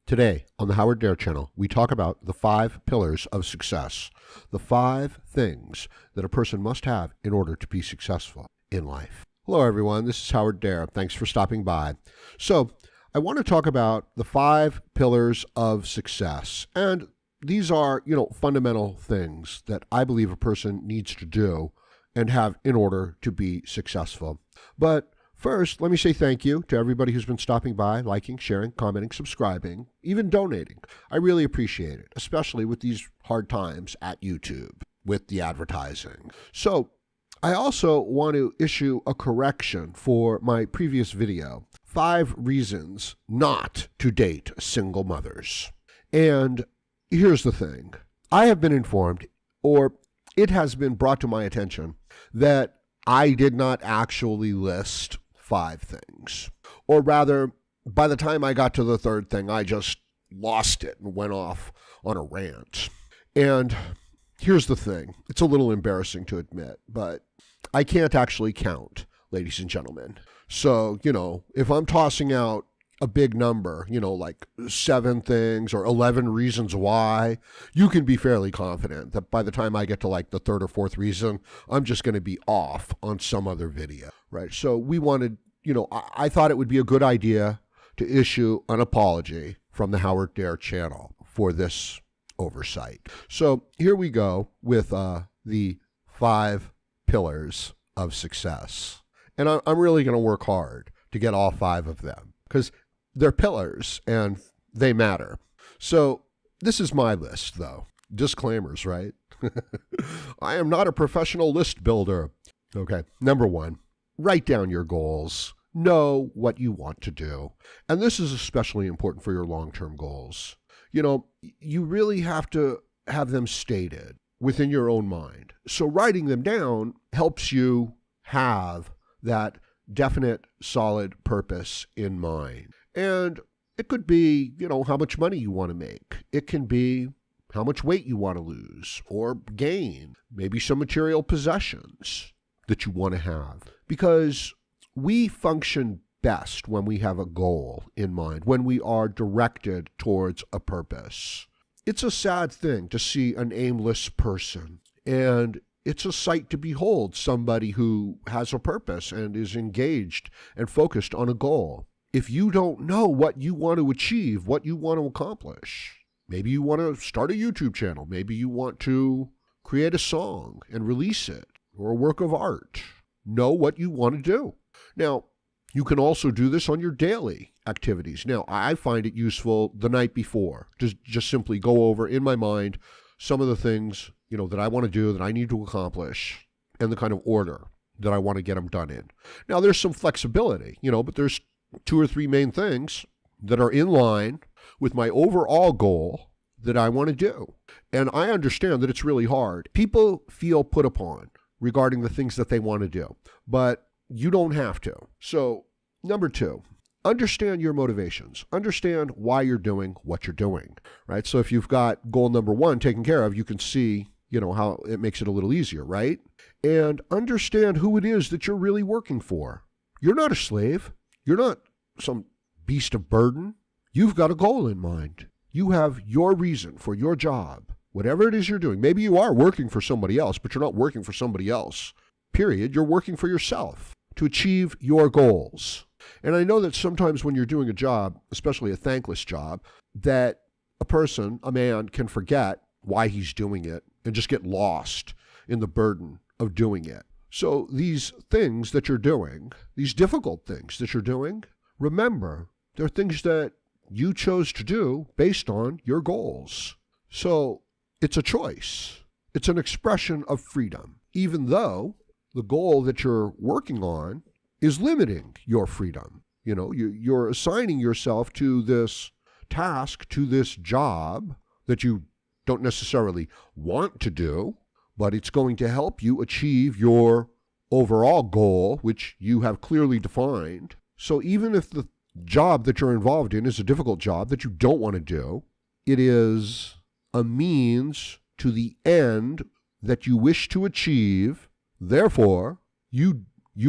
Today on the Howard Dare channel, we talk about the 5 pillars of success, the 5 things that a person must have in order to be successful in life. Hello everyone, this is Howard Dare. Thanks for stopping by. So, I want to talk about the 5 pillars of success. And these are, fundamental things that I believe a person needs to do and have in order to be successful. But first, let me say thank you to everybody who's been stopping by, liking, sharing, commenting, subscribing, even donating. I really appreciate it, especially with these hard times at YouTube with the advertising. So, I also want to issue a correction for my previous video, 5 reasons not to date single mothers. And here's the thing. I have been informed, or it has been brought to my attention, that I did not actually list 5 things. Or rather, by the time I got to the 3rd thing, I just lost it and went off on a rant. And here's the thing. It's a little embarrassing to admit, but I can't actually count, ladies and gentlemen. So, if I'm tossing out a big number, like 7 things or 11 reasons why, you can be fairly confident that by the time I get to like the 3rd or 4th reason, I'm just going to be off on some other video, right? So we wanted, I thought it would be a good idea to issue an apology from the Howard Dare channel for this oversight. So here we go with the 5 pillars of success. And I'm really going to work hard to get all 5 of them because they're pillars and they matter. So this is my list, though. Disclaimers, right? I am not a professional list builder. Okay, number 1, write down your goals. Know what you want to do. And this is especially important for your long-term goals. You really have to have them stated within your own mind. So writing them down helps you have that definite, solid purpose in mind. And it could be, how much money you want to make. It can be how much weight you want to lose or gain. Maybe some material possessions that you want to have. Because we function best when we have a goal in mind, when we are directed towards a purpose. It's a sad thing to see an aimless person, and it's a sight to behold somebody who has a purpose and is engaged and focused on a goal. If you don't know what you want to achieve, what you want to accomplish, maybe you want to start a YouTube channel, maybe you want to create a song and release it, or a work of art. Know what you want to do. Now, you can also do this on your daily activities. Now, I find it useful the night before to just simply go over in my mind some of the things, that I want to do, that I need to accomplish, and the kind of order that I want to get them done in. Now, there's some flexibility, but there's 2 or 3 main things that are in line with my overall goal that I want to do. And I understand that it's really hard. People feel put upon regarding the things that they want to do, but you don't have to. So, number 2, understand your motivations. Understand why you're doing what you're doing, right? So if you've got goal number 1 taken care of, you can see, how it makes it a little easier, right? And understand who it is that you're really working for. You're not a slave. You're not some beast of burden. You've got a goal in mind. You have your reason for your job, whatever it is you're doing. Maybe you are working for somebody else, but you're not working for somebody else. Period. You're working for yourself to achieve your goals. And I know that sometimes when you're doing a job, especially a thankless job, that a person, a man, can forget why he's doing it and just get lost in the burden of doing it. So these things that you're doing, these difficult things that you're doing, remember, they're things that you chose to do based on your goals. So it's a choice. It's an expression of freedom, even though the goal that you're working on is limiting your freedom. You're assigning yourself to this task, to this job that you don't necessarily want to do, but it's going to help you achieve your overall goal, which you have clearly defined. So even if the job that you're involved in is a difficult job that you don't want to do, it is a means to the end that you wish to achieve. Therefore, you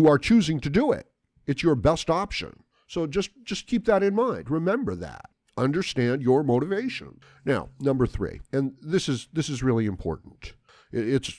are choosing to do it. It's your best option. So just keep that in mind. Remember that. Understand your motivation. Now, number 3, and this is really important. It's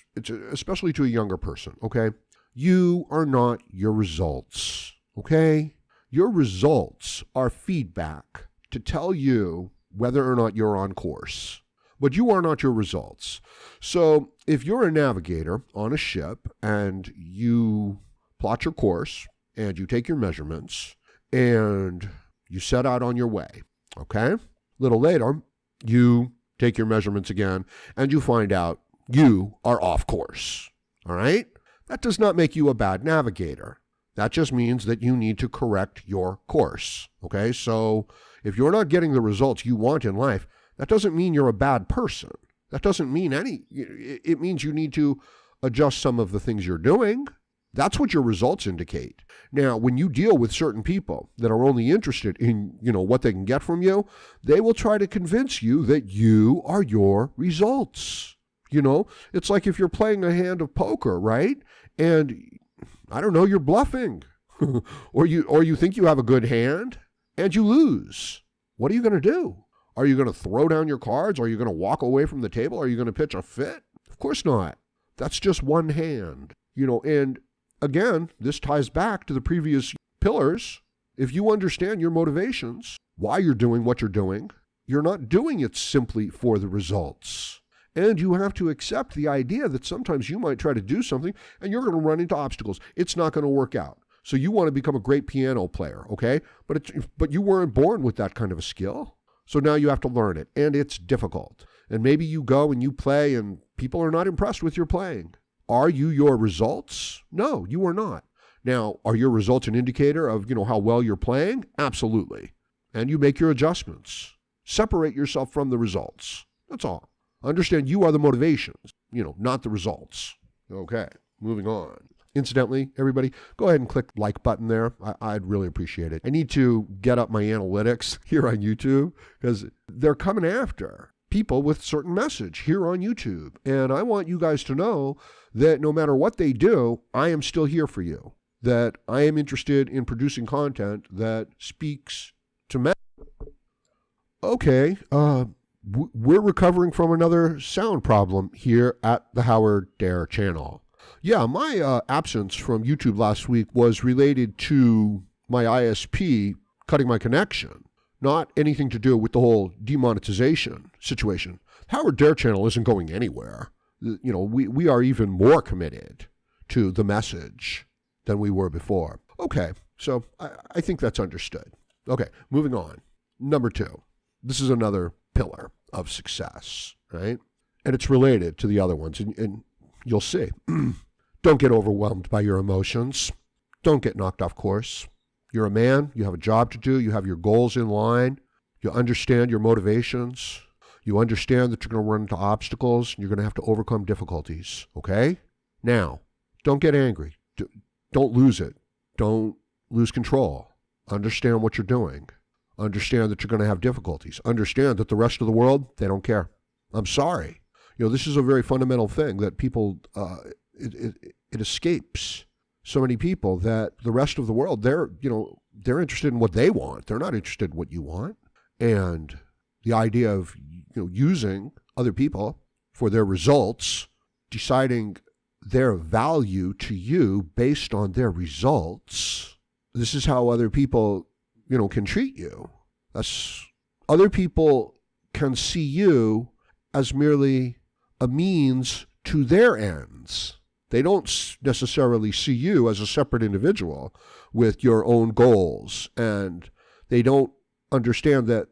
especially to a younger person, okay? You are not your results, okay? Your results are feedback to tell you whether or not you're on course. But you are not your results. So if you're a navigator on a ship and you plot your course and you take your measurements and you set out on your way, okay? A little later, you take your measurements again and you find out you are off course, all right? That does not make you a bad navigator. That just means that you need to correct your course, okay? So if you're not getting the results you want in life, that doesn't mean you're a bad person. That doesn't mean it means you need to adjust some of the things you're doing. That's what your results indicate. Now, when you deal with certain people that are only interested in, what they can get from you, they will try to convince you that you are your results. It's like if you're playing a hand of poker, right? And I don't know, you're bluffing or you think you have a good hand and you lose. What are you going to do? Are you going to throw down your cards? Are you going to walk away from the table? Are you going to pitch a fit? Of course not. That's just one hand, and again, this ties back to the previous pillars. If you understand your motivations, why you're doing what you're doing, you're not doing it simply for the results. And you have to accept the idea that sometimes you might try to do something and you're going to run into obstacles. It's not going to work out. So you want to become a great piano player, okay? But you weren't born with that kind of a skill. So now you have to learn it, and it's difficult. And maybe you go and you play and people are not impressed with your playing. Are you your results? No, you are not. Now, are your results an indicator of, how well you're playing? Absolutely. And you make your adjustments. Separate yourself from the results. That's all. Understand you are the motivations, not the results. Okay, moving on. Incidentally, everybody, go ahead and click the like button there. I'd really appreciate it. I need to get up my analytics here on YouTube because they're coming after people with certain message here on YouTube. And I want you guys to know that no matter what they do, I am still here for you. That I am interested in producing content that speaks to men. Okay, we're recovering from another sound problem here at the Howard Dare channel. Yeah, my absence from YouTube last week was related to my ISP cutting my connection, not anything to do with the whole demonetization situation. Howard Dare channel isn't going anywhere. We are even more committed to the message than we were before. Okay, so I think that's understood. Okay, moving on. Number 2. This is another pillar of success, right? And it's related to the other ones, and you'll see. Don't get overwhelmed by your emotions. Don't get knocked off course. You're a man. You have a job to do. You have your goals in line. You understand your motivations. You understand that you're going to run into obstacles. And you're going to have to overcome difficulties, okay? Now, don't get angry. Don't lose it. Don't lose control. Understand what you're doing. Understand that you're going to have difficulties. Understand that the rest of the world, they don't care. I'm sorry. This is a very fundamental thing that people, it escapes so many people that the rest of the world, they're interested in what they want. They're not interested in what you want. And the idea of, using other people for their results, deciding their value to you based on their results, this is how other people, can treat you. Other people can see you as merely a means to their ends. They don't necessarily see you as a separate individual with your own goals, and they don't understand that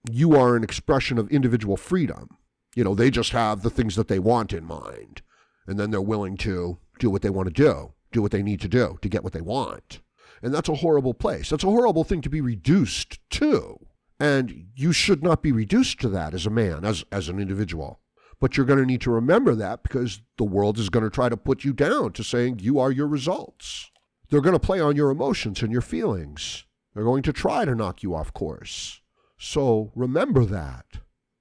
you are an expression of individual freedom. They just have the things that they want in mind, and then they're willing to do what they want to do what they need to do to get what they want. And that's a horrible place. That's a horrible thing to be reduced to. And you should not be reduced to that as a man, as an individual. But you're going to need to remember that because the world is going to try to put you down to saying you are your results. They're going to play on your emotions and your feelings. They're going to try to knock you off course. So remember that.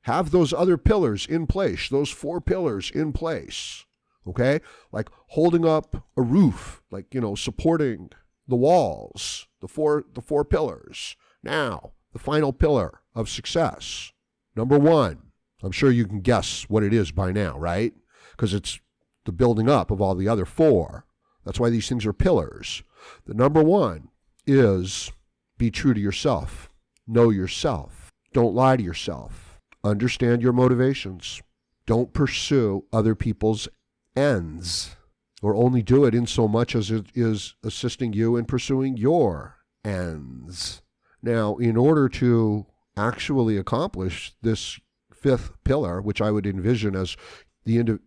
Have those other pillars in place, those 4 pillars in place, okay? Like holding up a roof, like, supporting the walls, the four pillars. Now, the final pillar, of success. Number one, I'm sure you can guess what it is by now, right? Because it's the building up of all the other four. That's why these things are pillars. The number one is be true to yourself. Know yourself. Don't lie to yourself. Understand your motivations. Don't pursue other people's ends, or only do it in so much as it is assisting you in pursuing your ends. Now, in order to actually accomplish this fifth pillar, which I would envision as the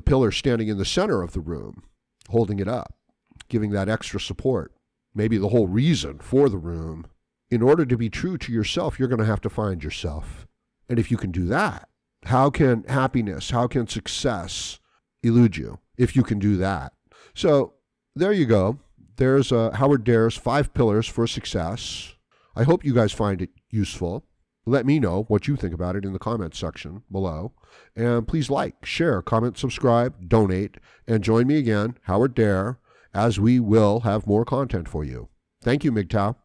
pillar standing in the center of the room, holding it up, giving that extra support, maybe the whole reason for the room. In order to be true to yourself, you're going to have to find yourself. And if you can do that, how can happiness, how can success elude you if you can do that? So there you go. There's Howard Dare's 5 pillars for success. I hope you guys find it useful. Let me know what you think about it in the comments section below. And please like, share, comment, subscribe, donate, and join me again, Howard Dare, as we will have more content for you. Thank you, MGTOW.